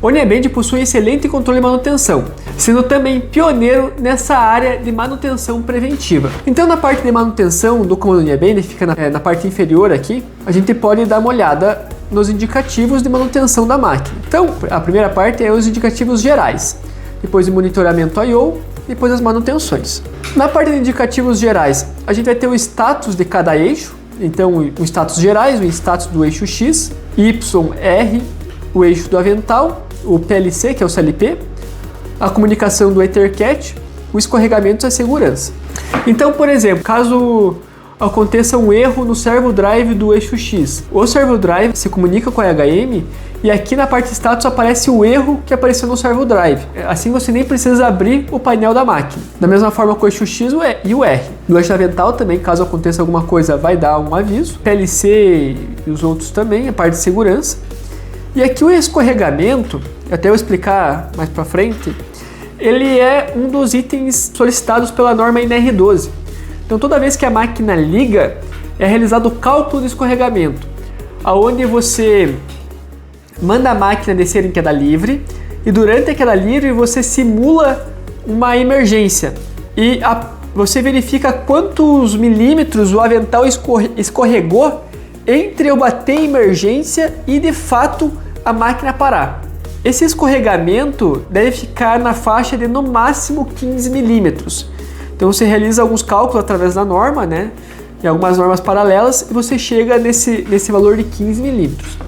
O Unieband possui excelente controle de manutenção, sendo também pioneiro nessa área de manutenção preventiva. Então, na parte de manutenção do comando Unieband, fica na parte inferior aqui, a gente pode dar uma olhada nos indicativos de manutenção da máquina. Então, a primeira parte é os indicativos gerais, depois o monitoramento I/O, depois as manutenções. Na parte de indicativos gerais, a gente vai ter o status de cada eixo, então os status gerais, o status do eixo X, Y, R, o eixo do avental, o PLC, que é o CLP, a comunicação do EtherCAT, o escorregamento e a segurança. Então, por exemplo, caso aconteça um erro no servo drive do eixo X, o servo drive se comunica com a EHM e aqui na parte status aparece o erro que apareceu no servo drive. Assim você nem precisa abrir o painel da máquina. Da mesma forma com o eixo X e o R. No eixo avental também, caso aconteça alguma coisa, vai dar um aviso. PLC e os outros também, a parte de segurança. E aqui o escorregamento, até eu explicar mais para frente, ele é um dos itens solicitados pela norma NR12. Então toda vez que a máquina liga, é realizado o cálculo do escorregamento, aonde você manda a máquina descer em queda livre e durante a queda livre você simula uma emergência e você verifica quantos milímetros o avental escorregou entre eu bater em emergência e de fato a máquina parar. Esse escorregamento deve ficar na faixa de no máximo 15 milímetros. Então você realiza alguns cálculos através da norma, né? E algumas normas paralelas e você chega nesse valor de 15 milímetros.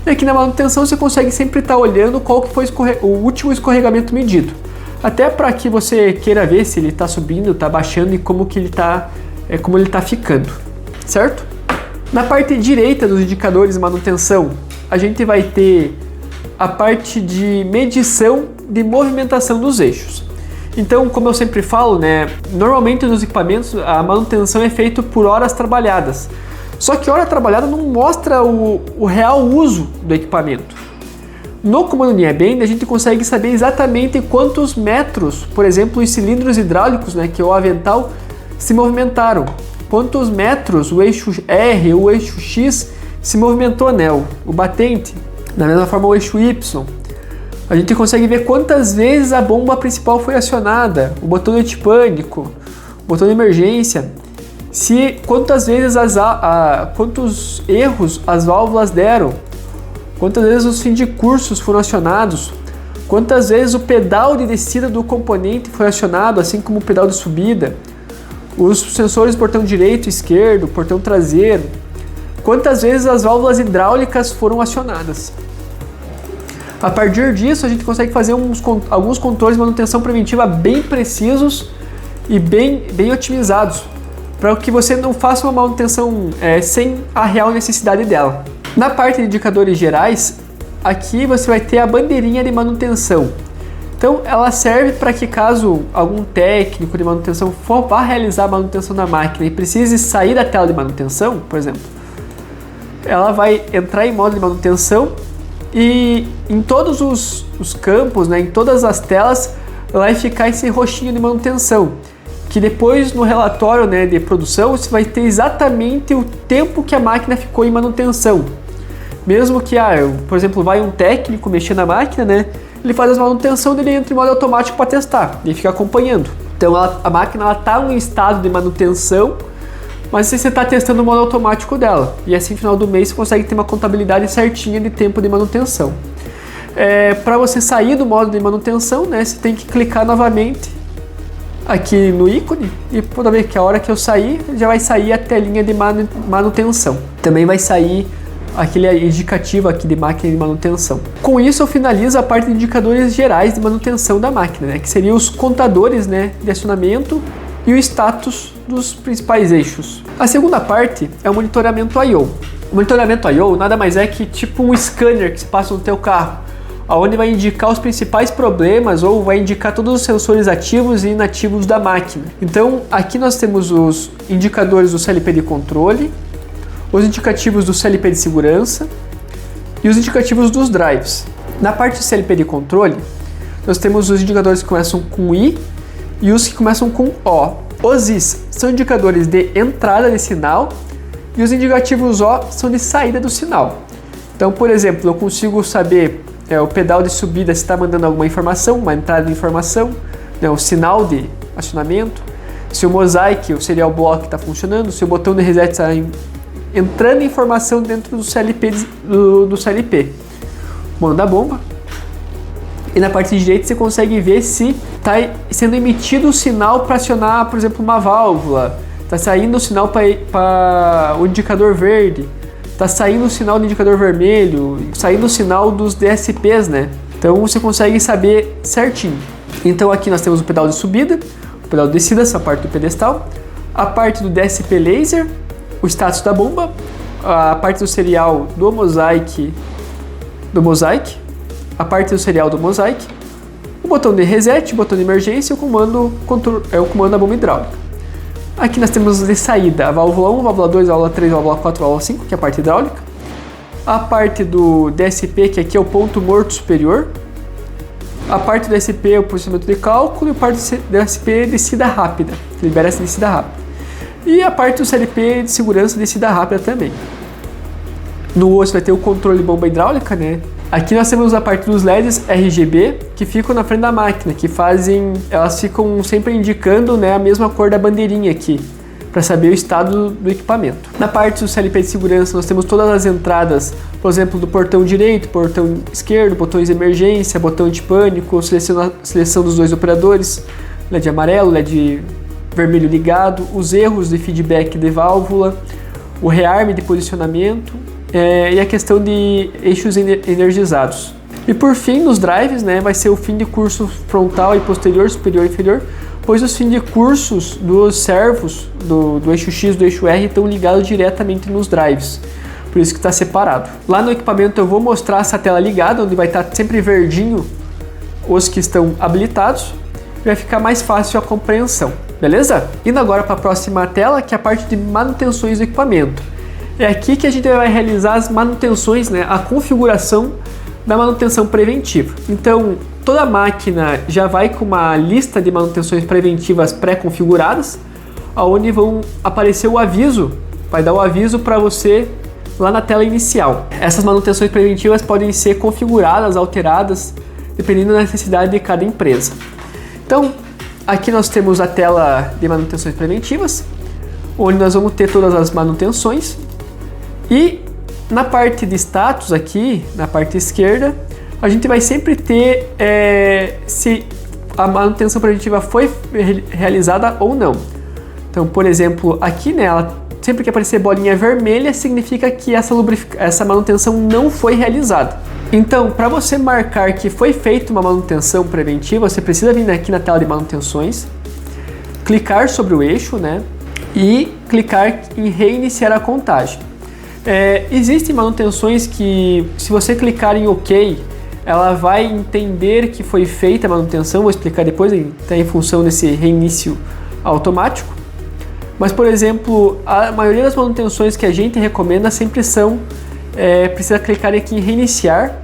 E aqui na manutenção você consegue sempre estar olhando qual que foi o último escorregamento medido. Até para que você queira ver se ele está subindo, está baixando e como ele está ficando, certo? Na parte direita dos indicadores de manutenção, a gente vai ter a parte de medição de movimentação dos eixos. Então, como eu sempre falo, né, normalmente nos equipamentos a manutenção é feita por horas trabalhadas. Só que hora trabalhada não mostra o real uso do equipamento. No comando Unieband a gente consegue saber exatamente quantos metros, por exemplo, os cilindros hidráulicos, né, que é o avental, se movimentaram. Quantos metros o eixo R, o eixo X se movimentou, né, o batente. Da mesma forma o eixo Y. A gente consegue ver quantas vezes a bomba principal foi acionada, o botão de antipânico, o botão de emergência, quantas vezes quantos erros as válvulas deram, quantas vezes os fins de cursos foram acionados, quantas vezes o pedal de descida do componente foi acionado, assim como o pedal de subida, os sensores do portão direito e esquerdo, portão traseiro, quantas vezes as válvulas hidráulicas foram acionadas. A partir disso, a gente consegue fazer alguns controles de manutenção preventiva bem precisos e bem otimizados, para que você não faça uma manutenção sem a real necessidade dela. Na parte de indicadores gerais, aqui você vai ter a bandeirinha de manutenção. Então, ela serve para que caso algum técnico de manutenção vá realizar a manutenção da máquina e precise sair da tela de manutenção, por exemplo, ela vai entrar em modo de manutenção e em todos os campos, né, em todas as telas, vai ficar esse roxinho de manutenção, que depois no relatório, né, de produção você vai ter exatamente o tempo que a máquina ficou em manutenção. Mesmo que, por exemplo, vai um técnico mexer na máquina, né, ele faz a manutenção dele, entra em modo automático para testar, ele fica acompanhando. Então a máquina está em estado de manutenção, mas você está testando o modo automático dela. E assim, no final do mês, você consegue ter uma contabilidade certinha de tempo de manutenção. Para você sair do modo de manutenção, né, você tem que clicar novamente aqui no ícone e toda vez que a hora que eu sair, já vai sair a telinha de manutenção. Também vai sair aquele indicativo aqui de máquina de manutenção. Com isso, eu finalizo a parte de indicadores gerais de manutenção da máquina, né, que seriam os contadores, né, de acionamento e o status dos principais eixos. A segunda parte é o monitoramento I/O. O monitoramento I/O nada mais é que tipo um scanner que se passa no teu carro, onde vai indicar os principais problemas ou vai indicar todos os sensores ativos e inativos da máquina. Então aqui nós temos os indicadores do CLP de controle, os indicativos do CLP de segurança e os indicativos dos drives. Na parte do CLP de controle, nós temos os indicadores que começam com I e os que começam com O. Os Is são indicadores de entrada de sinal e os indicativos O são de saída do sinal. Então, por exemplo, eu consigo saber o pedal de subida se está mandando alguma informação, uma entrada de informação, né, o sinal de acionamento, se o mosaic, o serial block está funcionando, se o botão de reset está entrando informação dentro do CLP, do CLP. Comando da bomba. E na parte direita você consegue ver se está sendo emitido o sinal para acionar, por exemplo, uma válvula. Está saindo o sinal para o indicador verde. Está saindo o sinal do indicador vermelho. Saindo o sinal dos DSPs, né? Então você consegue saber certinho. Então aqui nós temos o pedal de subida, o pedal de descida, essa parte do pedestal. A parte do DSP laser, o status da bomba. A parte do serial do mosaic. A parte do serial do mosaic, o botão de reset, o botão de emergência e o comando da bomba hidráulica. Aqui nós temos de saída a válvula 1, válvula 2, válvula 3, válvula 4, válvula 5, que é a parte hidráulica. A parte do DSP, que aqui é o ponto morto superior. A parte do DSP é o processamento de cálculo e a parte do DSP é descida rápida, que libera essa descida rápida. E a parte do CLP de segurança descida rápida também. No osso vai ter o controle de bomba hidráulica, né? Aqui nós temos a parte dos LEDs RGB que ficam na frente da máquina, elas ficam sempre indicando, né, a mesma cor da bandeirinha aqui, para saber o estado do equipamento. Na parte do CLP de segurança nós temos todas as entradas, por exemplo, do portão direito, portão esquerdo, botões de emergência, botão de pânico, seleção dos dois operadores, LED amarelo, LED vermelho ligado, os erros de feedback de válvula, o rearme de posicionamento, e a questão de eixos energizados. E por fim, nos drives, né, vai ser o fim de curso frontal e posterior, superior e inferior, pois os fins de cursos dos servos do eixo X e do eixo R estão ligados diretamente nos drives, por isso que está separado. Lá no equipamento eu vou mostrar essa tela ligada, onde vai estar sempre verdinho os que estão habilitados, e vai ficar mais fácil a compreensão, beleza? Indo agora para a próxima tela, que é a parte de manutenções do equipamento. É aqui que a gente vai realizar as manutenções, né, a configuração da manutenção preventiva. Então, toda máquina já vai com uma lista de manutenções preventivas pré-configuradas, onde vão aparecer o aviso, vai dar o aviso para você lá na tela inicial. Essas manutenções preventivas podem ser configuradas, alteradas, dependendo da necessidade de cada empresa. Então, aqui nós temos a tela de manutenções preventivas, onde nós vamos ter todas as manutenções. E na parte de status aqui, na parte esquerda, a gente vai sempre ter se a manutenção preventiva foi realizada ou não. Então, por exemplo, aqui nela, sempre que aparecer bolinha vermelha, significa que essa manutenção não foi realizada. Então, para você marcar que foi feita uma manutenção preventiva, você precisa vir aqui na tela de manutenções, clicar sobre o eixo, né, e clicar em reiniciar a contagem. Existem manutenções que, se você clicar em OK, ela vai entender que foi feita a manutenção, vou explicar depois, está em função desse reinício automático. Mas, por exemplo, a maioria das manutenções que a gente recomenda sempre precisa clicar aqui em reiniciar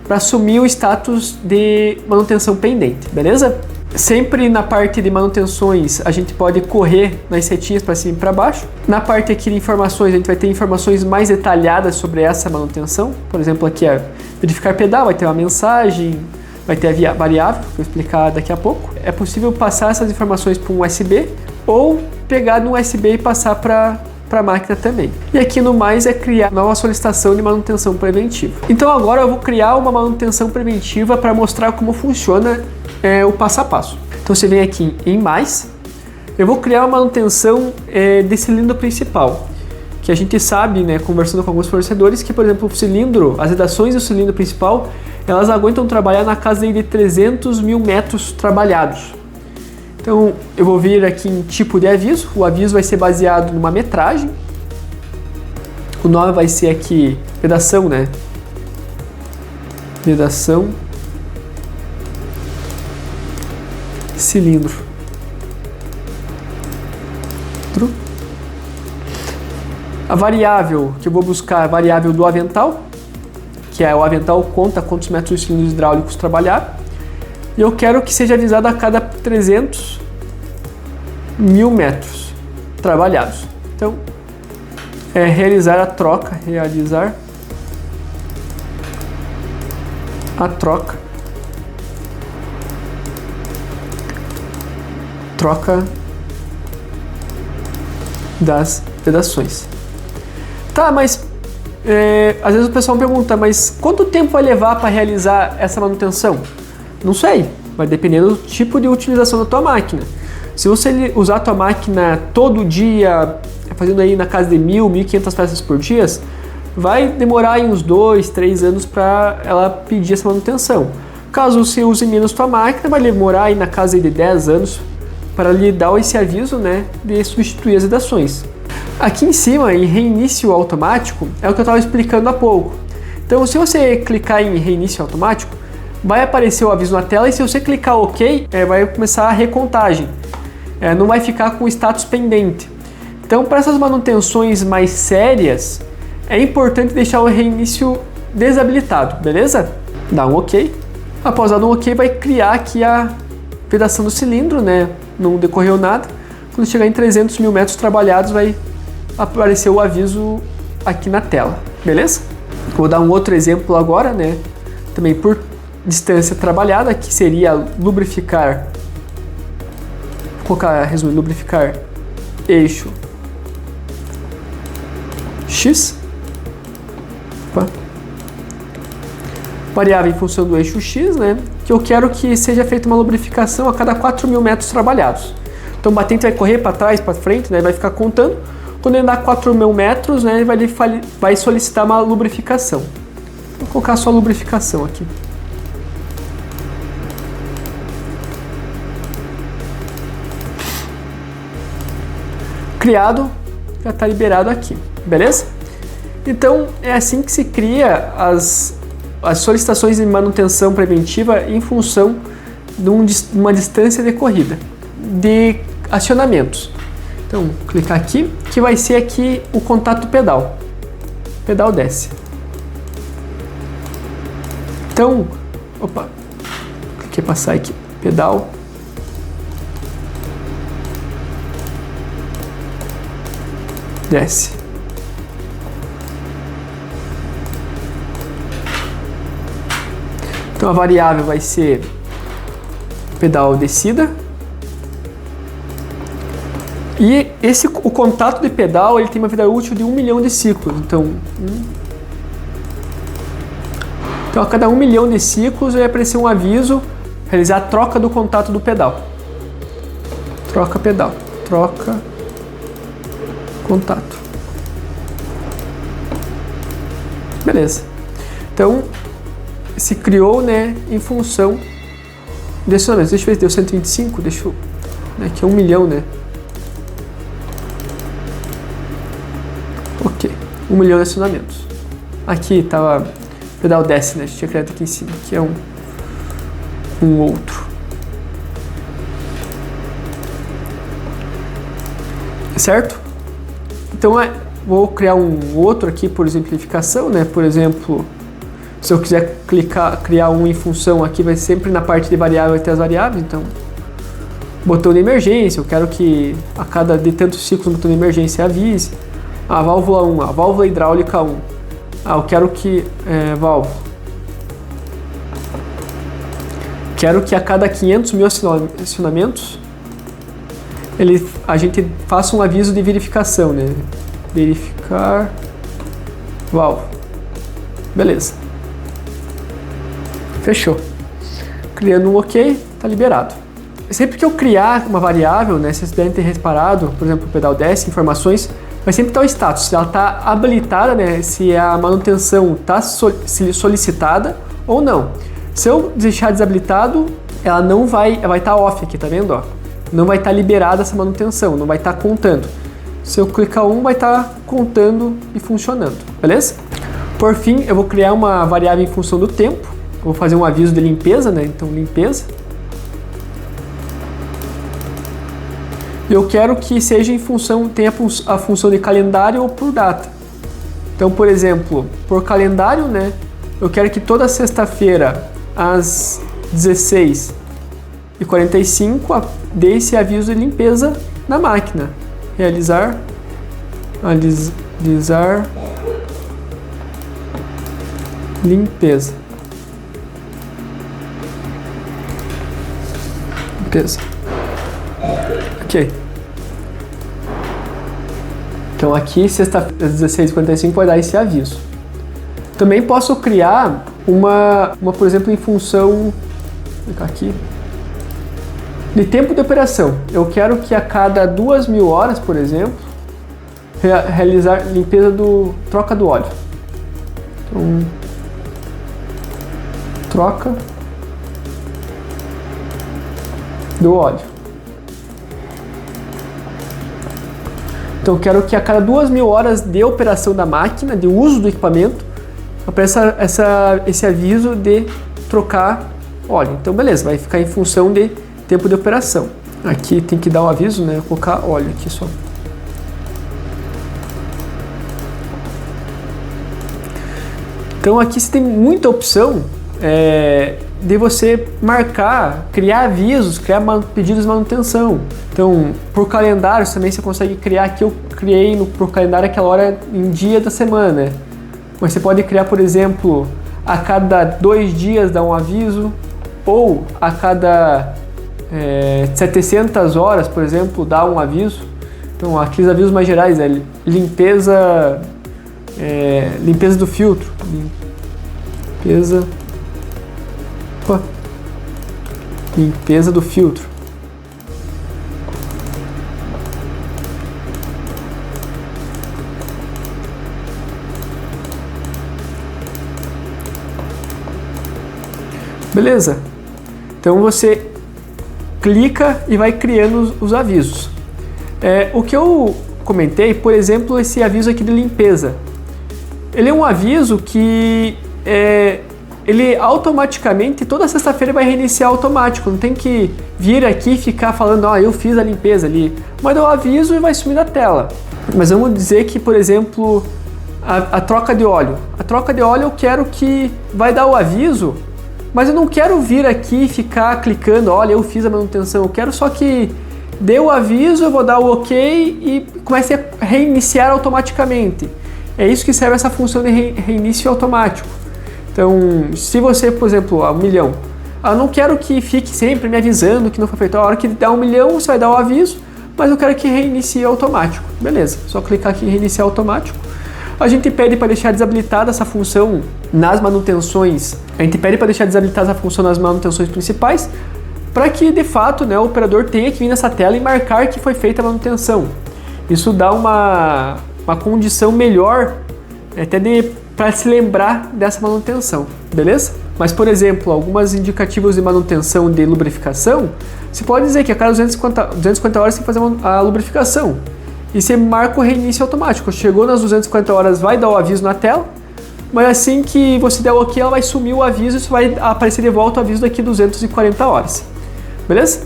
para assumir o status de manutenção pendente, beleza? Sempre na parte de manutenções a gente pode correr nas setinhas para cima e para baixo. Na parte aqui de informações a gente vai ter informações mais detalhadas sobre essa manutenção. Por exemplo, aqui é verificar pedal, vai ter uma mensagem, vai ter a variável, que eu vou explicar daqui a pouco. É possível passar essas informações para um USB ou pegar no USB e passar para a máquina também. E aqui no mais é criar nova solicitação de manutenção preventiva. Então agora eu vou criar uma manutenção preventiva para mostrar como funciona o passo a passo. Então você vem aqui em mais, eu vou criar uma manutenção de cilindro principal, que a gente sabe, né, conversando com alguns fornecedores, que por exemplo o cilindro, as redações do cilindro principal, elas aguentam trabalhar na casa de 300 mil metros trabalhados. Então eu vou vir aqui em tipo de aviso, o aviso vai ser baseado numa metragem, o nome vai ser aqui vedação, né? Vedação cilindro. A variável que eu vou buscar é a variável do avental, que é o avental conta quantos metros de cilindros hidráulicos trabalhar. E eu quero que seja avisado a cada 300 mil metros trabalhados. Então, realizar a troca, a troca das vedações. Tá, mas às vezes o pessoal me pergunta, mas quanto tempo vai levar para realizar essa manutenção? Não sei, vai depender do tipo de utilização da tua máquina. Se você usar a tua máquina todo dia, fazendo aí na casa de 1.000, 1.500 peças por dia, vai demorar aí uns 2, 3 anos para ela pedir essa manutenção. Caso você use menos tua máquina, vai demorar aí na casa de 10 anos para lhe dar esse aviso, né, de substituir as vedações. Aqui em cima, em reinício automático, é o que eu estava explicando há pouco. Então, se você clicar em reinício automático, vai aparecer o aviso na tela e se você clicar OK, vai começar a recontagem. Não vai ficar com status pendente. Então, para essas manutenções mais sérias, é importante deixar o reinício desabilitado, beleza? Dá um OK. Após dar um OK, vai criar aqui a vedação do cilindro, né? Não decorreu nada. Quando chegar em 300 mil metros trabalhados, vai aparecer o aviso aqui na tela, beleza? Vou dar um outro exemplo agora, né? Também por distância trabalhada, que seria lubrificar, vou colocar, resumir, lubrificar eixo X, variável em função do eixo X, né? Que eu quero que seja feita uma lubrificação a cada 4.000 metros trabalhados. Então o batente vai correr para trás, para frente, né? Vai ficar contando. Quando ele dá 4.000 metros, né? Ele vai solicitar uma lubrificação. Vou colocar só lubrificação aqui. Criado, já está liberado aqui, beleza? Então é assim que se cria as solicitações de manutenção preventiva em função de uma distância decorrida de acionamentos. Então, clicar aqui, que vai ser aqui o contato do pedal. Pedal desce. Então, cliquei para sair aqui. Pedal. Desce. Então a variável vai ser pedal descida. E o contato de pedal ele tem uma vida útil de 1 milhão de ciclos. Então a cada 1 milhão de ciclos vai aparecer um aviso, realizar a troca do contato do pedal. Troca pedal. Troca contato. Beleza. Então se criou, né, em função de acionamentos. Deixa eu ver se deu 125, deixa eu... Aqui é 1 milhão, né? Ok, 1 milhão de acionamentos. Aqui estava pedal desce, né? A gente tinha criado aqui em cima. Aqui é um outro. Certo? Então vou criar um outro aqui por exemplificação, né? Por exemplo, se eu quiser criar um em função aqui, vai sempre na parte de variável vai ter as variáveis. Então, botão de emergência, eu quero que a cada de tantos ciclos o botão de emergência avise. A válvula 1, a válvula hidráulica 1. Eu quero que válvula. Quero que a cada 500 mil acionamentos a gente faça um aviso de verificação, né? Verificar válvula. Beleza. Fechou. Criando um OK, tá liberado. Sempre que eu criar uma variável, né, vocês devem ter reparado, por exemplo, o pedal desce, informações, vai sempre estar o status, se ela está habilitada, né, se a manutenção está solicitada ou não. Se eu deixar desabilitado, ela não vai estar off aqui, tá vendo? Ó? Não vai estar liberada essa manutenção, não vai estar contando. Se eu clicar vai estar contando e funcionando, beleza? Por fim, eu vou criar uma variável em função do tempo. Eu vou fazer um aviso de limpeza, né? Então, limpeza. Eu quero que seja em função, tenha a função de calendário ou por data. Então, por exemplo, por calendário, né? Eu quero que toda sexta-feira, às 16h45, dê esse aviso de limpeza na máquina. Realizar limpeza. Beleza. Ok. Então aqui, sexta-feira, às 16h45, vai dar esse aviso. Também posso criar uma, por exemplo, em função... Vou clicar aqui. De tempo de operação. Eu quero que a cada 2.000 horas, por exemplo, realizar limpeza troca do óleo. Então, troca do óleo. Então eu quero que a cada 2.000 horas de operação da máquina, de uso do equipamento, apareça esse aviso de trocar óleo. Então beleza, vai ficar em função de tempo de operação. Aqui tem que dar um aviso, né? Vou colocar óleo aqui só. Então aqui você tem muita opção de você marcar, criar avisos, criar pedidos de manutenção. Então, por calendário também você consegue criar. Aqui eu criei por calendário aquela hora em dia da semana. Mas você pode criar, por exemplo, a cada 2 dias dar um aviso, ou a cada 700 horas, por exemplo, dar um aviso. Então, aqueles avisos mais gerais é limpeza do filtro. Limpeza do filtro. Beleza? Então você clica e vai criando os avisos. O que eu comentei, por exemplo, esse aviso aqui de limpeza. Ele é um aviso que ele automaticamente, toda sexta-feira vai reiniciar automático. Não tem que vir aqui e ficar falando, eu fiz a limpeza ali. Manda o aviso e vai sumir da tela. Mas vamos dizer que, por exemplo, a troca de óleo. A troca de óleo eu quero que vai dar o aviso, mas eu não quero vir aqui e ficar clicando, olha, eu fiz a manutenção. Eu quero só que dê o aviso, eu vou dar o ok e comece a reiniciar automaticamente. É isso que serve essa função de reinício automático. Então, se você, por exemplo, 1 milhão, eu não quero que fique sempre me avisando que não foi feito. A hora que dá 1 milhão, você vai dar o aviso, mas eu quero que reinicie automático. Beleza, só clicar aqui em reiniciar automático. A gente pede para deixar desabilitada essa função nas manutenções. A gente pede para deixar desabilitada essa função nas manutenções principais, para que, de fato, o operador tenha que vir nessa tela e marcar que foi feita a manutenção. Isso dá uma condição melhor, até para se lembrar dessa manutenção, beleza? Mas, por exemplo, algumas indicativos de manutenção de lubrificação, você pode dizer que a cada 250 horas você tem que fazer a lubrificação. E você marca o reinício automático. Chegou nas 250 horas, vai dar o aviso na tela, mas assim que você der o ok, ela vai sumir o aviso e isso vai aparecer de volta o aviso daqui 240 horas. Beleza?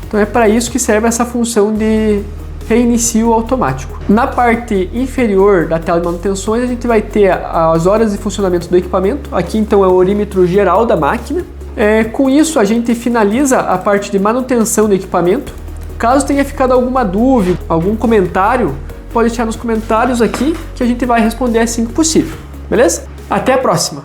Então é para isso que serve essa função de reinicio automático. Na parte inferior da tela de manutenções, a gente vai ter as horas de funcionamento do equipamento. Aqui então é o orímetro geral da máquina. Com isso a gente finaliza a parte de manutenção do equipamento. Caso tenha ficado alguma dúvida, algum comentário, pode deixar nos comentários aqui que a gente vai responder assim que possível. Beleza? Até a próxima!